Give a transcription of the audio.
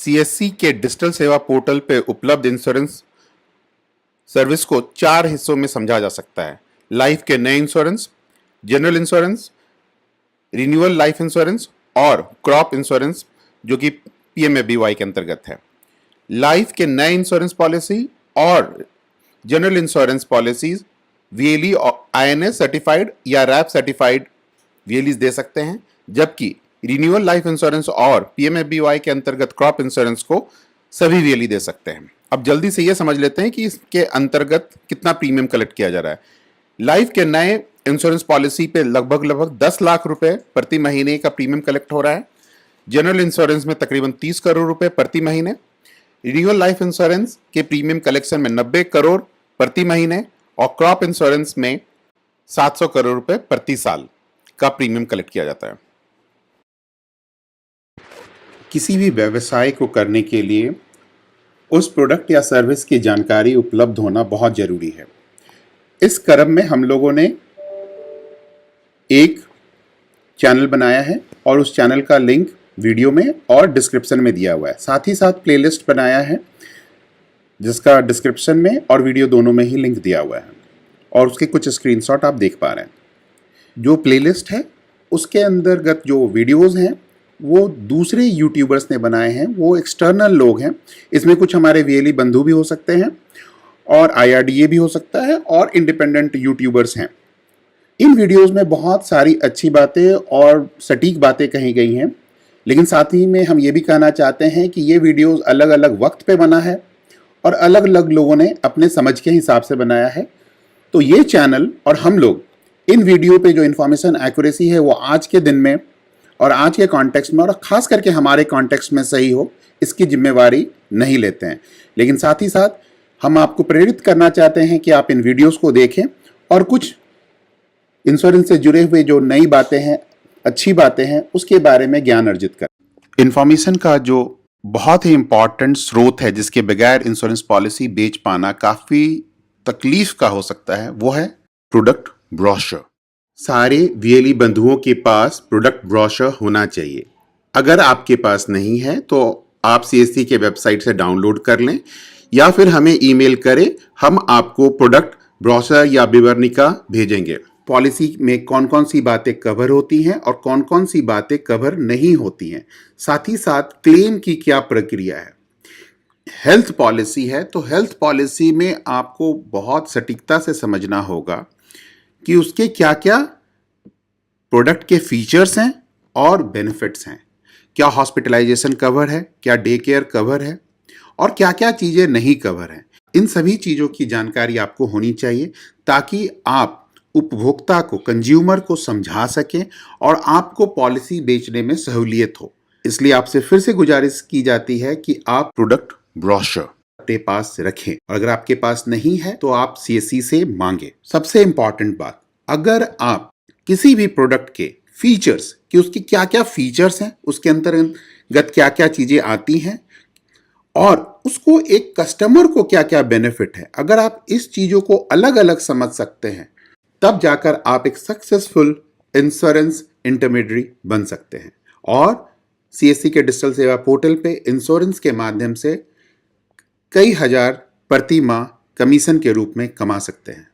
CSC के digital सेवा portal पे उपलब्ध इंश्योरेंस सर्विस को 4 हिस्सों में समझा जा सकता है। लाइफ के नए insurance, general insurance, renewal life insurance और क्रॉप इंश्योरेंस जो कि पीएमएफबीवाई के अंतर्गत है। लाइफ के नए इंश्योरेंस पॉलिसी और general insurance policies VLE INS certified या रैप सर्टिफाइड वीएलईज दे सकते हैं, जबकि रिन्यूअल लाइफ इंश्योरेंस और पीएमएफबीवाई के अंतर्गत क्रॉप इंश्योरेंस को सभी वीएलई दे सकते हैं। अब जल्दी से ये समझ लेते हैं कि इसके अंतर्गत कितना प्रीमियम कलेक्ट किया जा रहा है। लाइफ के नए इंश्योरेंस पॉलिसी पे लगभग 10 लाख रुपए प्रति महीने का प्रीमियम कलेक्ट हो रहा है। जनरल इंश्योरेंस में तकरीबन 30 करोड़ रुपए प्रति महीने। रिन्यूअल लाइफ इंश्योरेंस के प्रीमियम कलेक्शन में 90 करोड़ प्रति महीने और क्रॉप इंश्योरेंस में 700 करोड़ रुपए प्रति साल का प्रीमियम कलेक्ट किया जाता है। किसी भी व्यवसाय को करने के लिए उस प्रोडक्ट या सर्विस की जानकारी उपलब्ध होना बहुत जरूरी है। इस क्रम में हम लोगों ने एक चैनल बनाया है और उस चैनल का लिंक वीडियो में और डिस्क्रिप्शन में दिया हुआ है। साथ ही साथ प्लेलिस्ट बनाया है जिसका डिस्क्रिप्शन में और वीडियो दोनों में ही लिंक दिया हुआ है और उसके कुछ स्क्रीनशॉट आप देख पा रहे हैं। जो प्लेलिस्ट है उसके अंतर्गत जो वीडियोस हैं वो दूसरे यूट्यूबर्स ने बनाए हैं, वो एक्सटर्नल लोग हैं। इसमें कुछ हमारे वीएलई बंधु भी हो सकते हैं और आईआरडीए भी हो सकता है और इंडिपेंडेंट यूट्यूबर्स हैं। इन वीडियोस में बहुत सारी अच्छी बातें और सटीक बातें कही गई हैं, लेकिन साथ ही में हम ये भी कहना चाहते हैं कि ये वीडियोस अलग अलग वक्त पे बना है और अलग अलग लोगों ने अपने समझ के हिसाब से बनाया है। तो ये चैनल और हम लोग इन वीडियो पे जो इन्फॉर्मेशन एक्यूरेसी है वो आज के दिन में और आज के कॉन्टेक्स्ट में और खास करके हमारे कॉन्टेक्स्ट में सही हो, इसकी जिम्मेवारी नहीं लेते हैं। लेकिन साथ ही साथ हम आपको प्रेरित करना चाहते हैं कि आप इन वीडियोस को देखें और कुछ इंश्योरेंस से जुड़े हुए जो नई बातें हैं, अच्छी बातें हैं, उसके बारे में ज्ञान अर्जित करें। इन्फॉर्मेशन का जो बहुत ही इंपॉर्टेंट स्रोत है जिसके बगैर इंश्योरेंस पॉलिसी बेच पाना काफ़ी तकलीफ का हो सकता है, वो है प्रोडक्ट ब्रोशर। सारे वीएलई बंधुओं के पास प्रोडक्ट ब्रोशर होना चाहिए। अगर आपके पास नहीं है तो आप सीएससी के वेबसाइट से डाउनलोड कर लें या फिर हमें ईमेल करें, हम आपको प्रोडक्ट ब्रोशर या विवरणिका भेजेंगे। पॉलिसी में कौन कौन सी बातें कवर होती हैं और कौन कौन सी बातें कवर नहीं होती हैं, साथ ही साथ क्लेम की क्या प्रक्रिया है। हेल्थ पॉलिसी है तो हेल्थ पॉलिसी में आपको बहुत सटीकता से समझना होगा कि उसके क्या क्या प्रोडक्ट के फीचर्स हैं और बेनिफिट्स हैं। क्या हॉस्पिटलाइजेशन कवर है, क्या डे केयर कवर है और क्या क्या चीज़ें नहीं कवर हैं। इन सभी चीज़ों की जानकारी आपको होनी चाहिए ताकि आप उपभोक्ता को, कंज्यूमर को समझा सकें और आपको पॉलिसी बेचने में सहूलियत हो। इसलिए आपसे फिर से गुजारिश की जाती है कि आप प्रोडक्ट ब्रोशर अपने पास रखें और अगर आपके पास नहीं है तो आप सीएससी से मांगे। सबसे इंपॉर्टेंट बात, अगर आप किसी भी प्रोडक्ट के फीचर्स कि उसकी क्या क्या फीचर्स हैं, उसके अंतर्गत क्या क्या चीजें आती हैं और उसको एक कस्टमर को क्या क्या बेनिफिट है, अगर आप इस चीजों को अलग अलग समझ सकते हैं तब जाकर आप एक सक्सेसफुल इंश्योरेंस इंटरमीडियरी बन सकते हैं और सीएससी के डिजिटल सेवा पोर्टल पे इंश्योरेंस के माध्यम से कई हजार प्रति माह कमीशन के रूप में कमा सकते हैं।